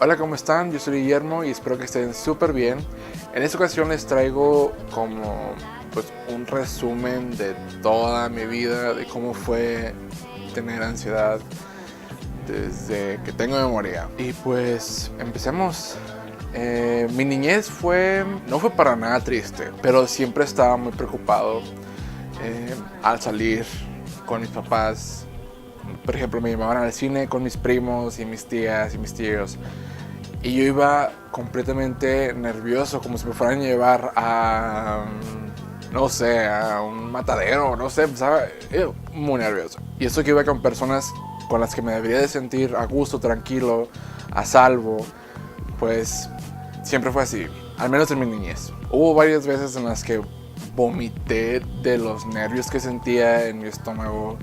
Hola, ¿cómo están? Yo soy Guillermo y espero que estén súper bien. En esta ocasión les traigo como un resumen de toda mi vida, de cómo fue tener ansiedad desde que tengo memoria. Y pues empecemos. Mi niñez no fue para nada triste, pero siempre estaba muy preocupado al salir con mis papás. Por ejemplo, me llevaban al cine con mis primos y mis tías y mis tíos. Y yo iba completamente nervioso, como si me fueran a llevar a, no sé, a un matadero, no sé, estaba muy nervioso. Y eso que iba con personas con las que me debería de sentir a gusto, tranquilo, a salvo, pues siempre fue así, al menos en mi niñez. Hubo varias veces en las que vomité de los nervios que sentía en mi estómago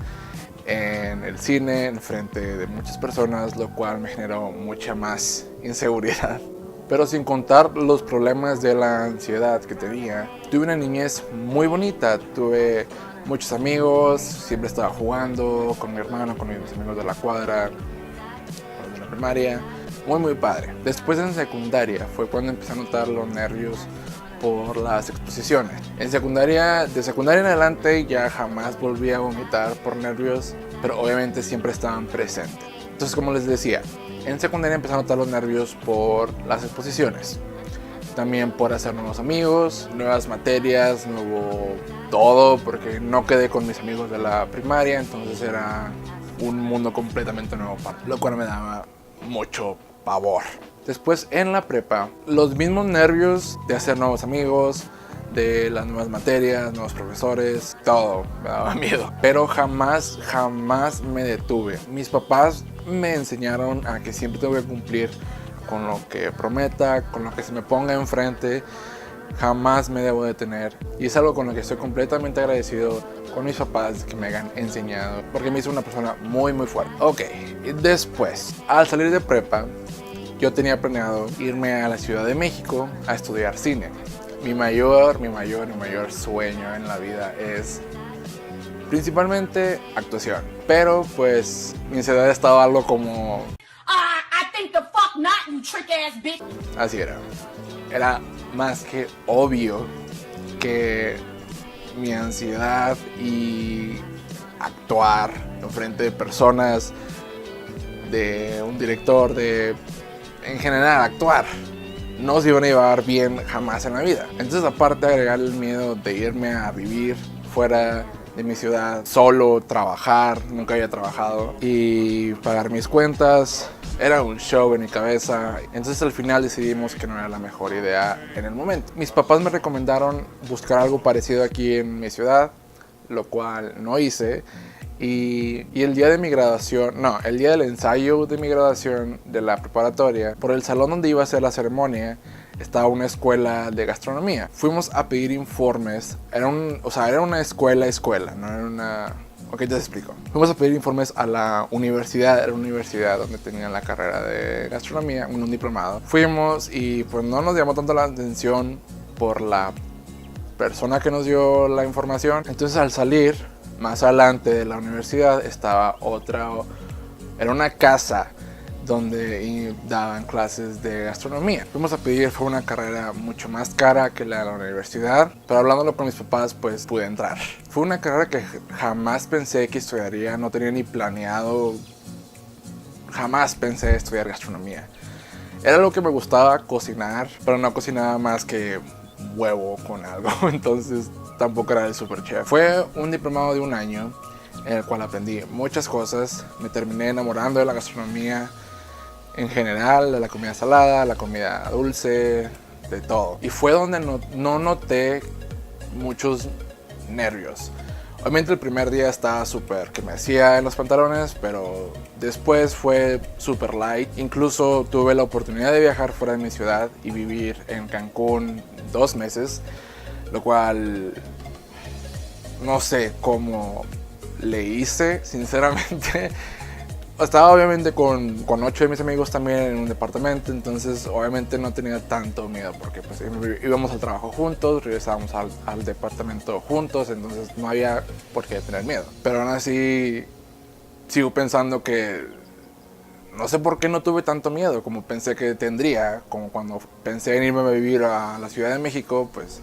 en el cine, en frente de muchas personas, lo cual me generó mucha más inseguridad. Pero sin contar los problemas de la ansiedad que tenía, tuve una niñez muy bonita. Tuve muchos amigos, siempre estaba jugando con mi hermano, con mis amigos de la cuadra, de la primaria. Muy padre. Después en secundaria fue cuando empecé a notar los nervios por las exposiciones. De secundaria en adelante ya jamás volví a vomitar por nervios, pero obviamente siempre estaban presentes. Entonces, como les decía, en secundaria empecé a notar los nervios por las exposiciones. También por hacer nuevos amigos, nuevas materias, nuevo todo, porque no quedé con mis amigos de la primaria, entonces era un mundo completamente nuevo para mí, lo cual me daba mucho pavor. Después en la prepa, los mismos nervios de hacer nuevos amigos, de las nuevas materias, nuevos profesores, todo me daba miedo. Pero jamás me detuve. Mis papás me enseñaron a que siempre tengo que cumplir con lo que prometa, con lo que se me ponga enfrente. Jamás me debo detener. Y es algo con lo que estoy completamente agradecido con mis papás que me hayan enseñado, porque me hizo una persona muy fuerte. Ok, después, al salir de prepa, yo tenía planeado irme a la Ciudad de México a estudiar cine. Mi mayor sueño en la vida es principalmente actuación. Pero pues mi ansiedad estaba algo como... I think the fuck not, you trick ass bitch. Así era. Era más que obvio que mi ansiedad y actuar en frente de personas, de un director, en general actuar, no se iban a llevar bien jamás en la vida. Entonces, aparte de agregar el miedo de irme a vivir fuera de mi ciudad, solo, trabajar, nunca había trabajado, y pagar mis cuentas, era un show en mi cabeza. Entonces al final decidimos que no era la mejor idea en el momento. Mis papás me recomendaron buscar algo parecido aquí en mi ciudad, lo cual no hice. Y el día de mi graduación, el día del ensayo de mi graduación de la preparatoria, por el salón donde iba a ser la ceremonia, estaba una escuela de gastronomía. Fuimos a pedir informes. Era una escuela, no era una... Ok, te explico. Fuimos a pedir informes a la universidad. Era una universidad donde tenían la carrera de gastronomía, un diplomado. Fuimos y pues no nos llamó tanto la atención por la persona que nos dio la información. Entonces al salir, más adelante de la universidad, estaba era una casa donde daban clases de gastronomía. Fuimos a pedir, fue una carrera mucho más cara que la de la universidad, pero hablándolo con mis papás, pues pude entrar. Fue una carrera que jamás pensé que estudiaría, no tenía ni planeado, jamás pensé estudiar gastronomía. Era lo que me gustaba cocinar, pero no cocinaba más que huevo con algo, entonces tampoco era el super chef. Fue un diplomado de un año en el cual aprendí muchas cosas, me terminé enamorando de la gastronomía en general, de la comida salada, la comida dulce, de todo. Y fue donde no noté muchos nervios. Obviamente el primer día estaba súper que me hacía en los pantalones, pero después fue súper light. Incluso tuve la oportunidad de viajar fuera de mi ciudad y vivir en Cancún 2 meses, lo cual no sé cómo le hice, sinceramente. Estaba obviamente con 8 de mis amigos también en un departamento, entonces obviamente no tenía tanto miedo porque pues íbamos al trabajo juntos, regresábamos al departamento juntos, entonces no había por qué tener miedo. Pero aún así sigo pensando que no sé por qué no tuve tanto miedo como pensé que tendría, como cuando pensé en irme a vivir a la Ciudad de México, pues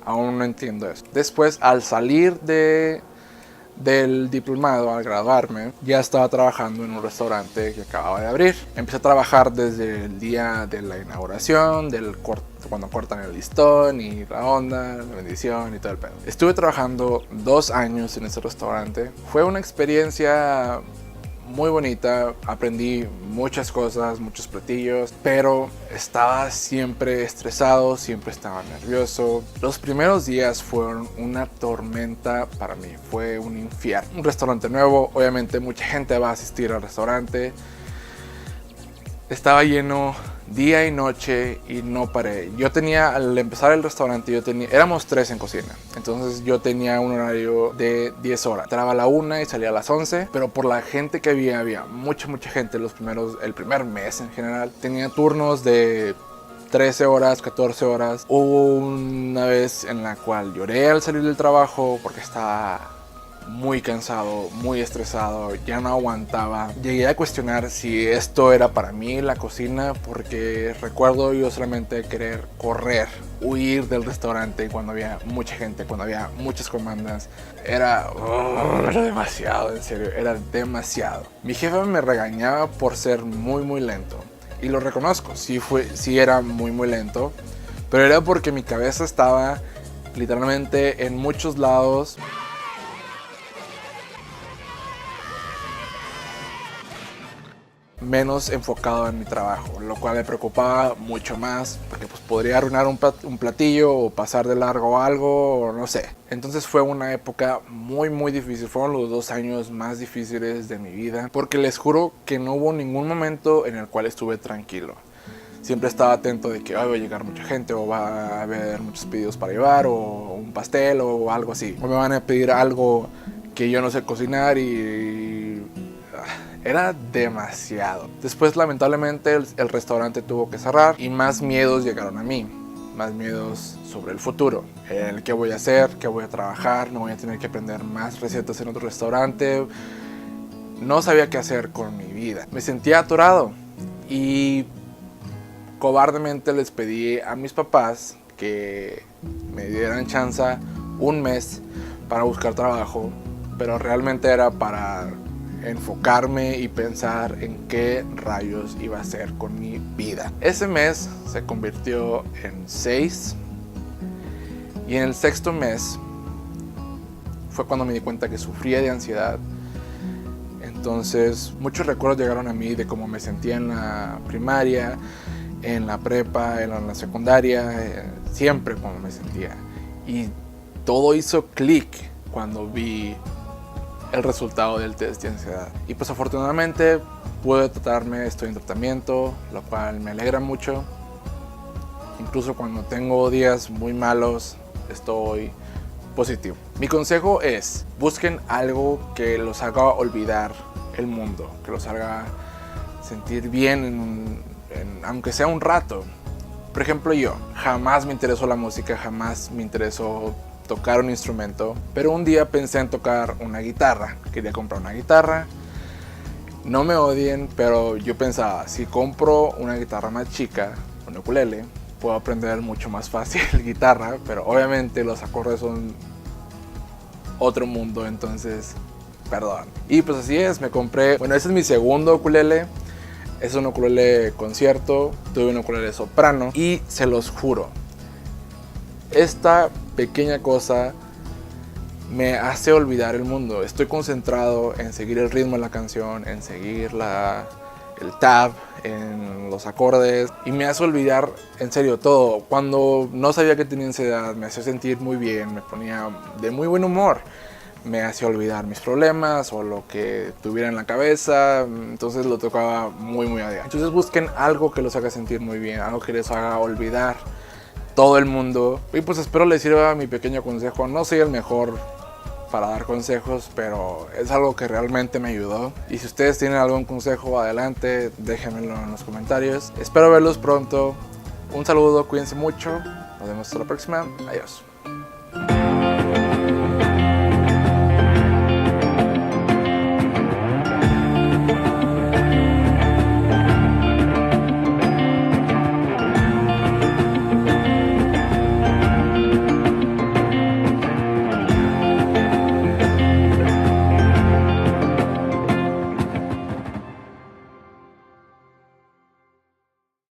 aún no entiendo eso. Después, al salir del diplomado, al graduarme, ya estaba trabajando en un restaurante que acababa de abrir. Empecé a trabajar desde el día de la inauguración, cuando cortan el listón y la onda, la bendición y todo el pedo. Estuve trabajando 2 años en ese restaurante. Fue una experiencia muy bonita, aprendí muchas cosas, muchos platillos, pero estaba siempre estresado, siempre estaba nervioso. Los primeros días fueron una tormenta para mí, fue un infierno. Un restaurante nuevo, obviamente mucha gente va a asistir al restaurante. Estaba lleno día y noche y no paré. Al empezar el restaurante, éramos 3 en cocina. Entonces yo tenía un horario de 10 horas. Entraba a la 1 y salía a las 11. Pero por la gente que había mucha gente el primer mes en general. Tenía turnos de 13 horas, 14 horas. Hubo una vez en la cual lloré al salir del trabajo porque estaba muy cansado, muy estresado, ya no aguantaba. Llegué a cuestionar si esto era para mí la cocina, porque recuerdo yo solamente querer correr, huir del restaurante cuando había mucha gente, cuando había muchas comandas. Era demasiado, en serio, era demasiado. Mi jefe me regañaba por ser muy lento, y lo reconozco, sí era muy lento, pero era porque mi cabeza estaba literalmente en muchos lados. Menos enfocado en mi trabajo, lo cual me preocupaba mucho más porque pues podría arruinar un platillo o pasar de largo algo, o no sé. Entonces fue una época muy difícil. Fueron los 2 años más difíciles de mi vida, porque les juro que no hubo ningún momento en el cual estuve tranquilo. Siempre estaba atento de que va a llegar mucha gente, o va a haber muchos pedidos para llevar, o un pastel o algo así, o me van a pedir algo que yo no sé cocinar, y era demasiado. Después, lamentablemente, el restaurante tuvo que cerrar y más miedos llegaron a mí. Más miedos sobre el futuro. El qué voy a hacer, qué voy a trabajar, no voy a tener que aprender más recetas en otro restaurante. No sabía qué hacer con mi vida. Me sentía atorado y cobardemente les pedí a mis papás que me dieran chance 1 mes para buscar trabajo, pero realmente era para enfocarme y pensar en qué rayos iba a hacer con mi vida. Ese mes se convirtió en 6, y en el 6º mes fue cuando me di cuenta que sufría de ansiedad. Entonces muchos recuerdos llegaron a mí de cómo me sentía en la primaria, en la prepa, en la secundaria, siempre como me sentía, y todo hizo clic cuando vi el resultado del test de ansiedad. Y pues afortunadamente pude tratarme, estoy en tratamiento, lo cual me alegra mucho. Incluso cuando tengo días muy malos, estoy positivo. Mi consejo es: busquen algo que los haga olvidar el mundo, que los haga sentir bien, aunque sea un rato. Por ejemplo, yo jamás me interesó la música, jamás me interesó tocar un instrumento, pero un día pensé en tocar una guitarra. Quería comprar una guitarra. No me odien, pero yo pensaba, si compro una guitarra más chica, un ukulele, puedo aprender mucho más fácil guitarra, pero obviamente los acordes son otro mundo, entonces, perdón. Y pues así es, me compré, ese es mi segundo ukulele. Es un ukulele concierto, tuve un ukulele soprano, y se los juro, esta pequeña cosa me hace olvidar el mundo. Estoy concentrado en seguir el ritmo de la canción, en seguir el tab, en los acordes, y me hace olvidar en serio todo. Cuando no sabía que tenía ansiedad, me hacía sentir muy bien, me ponía de muy buen humor, me hacía olvidar mis problemas o lo que tuviera en la cabeza. Entonces lo tocaba muy a diario. Entonces busquen algo que los haga sentir muy bien, algo que les haga olvidar todo el mundo. Y pues espero les sirva mi pequeño consejo. No soy el mejor para dar consejos, pero es algo que realmente me ayudó. Y si ustedes tienen algún consejo, adelante, déjenmelo en los comentarios. Espero verlos pronto. Un saludo, cuídense mucho. Nos vemos hasta la próxima. Adiós.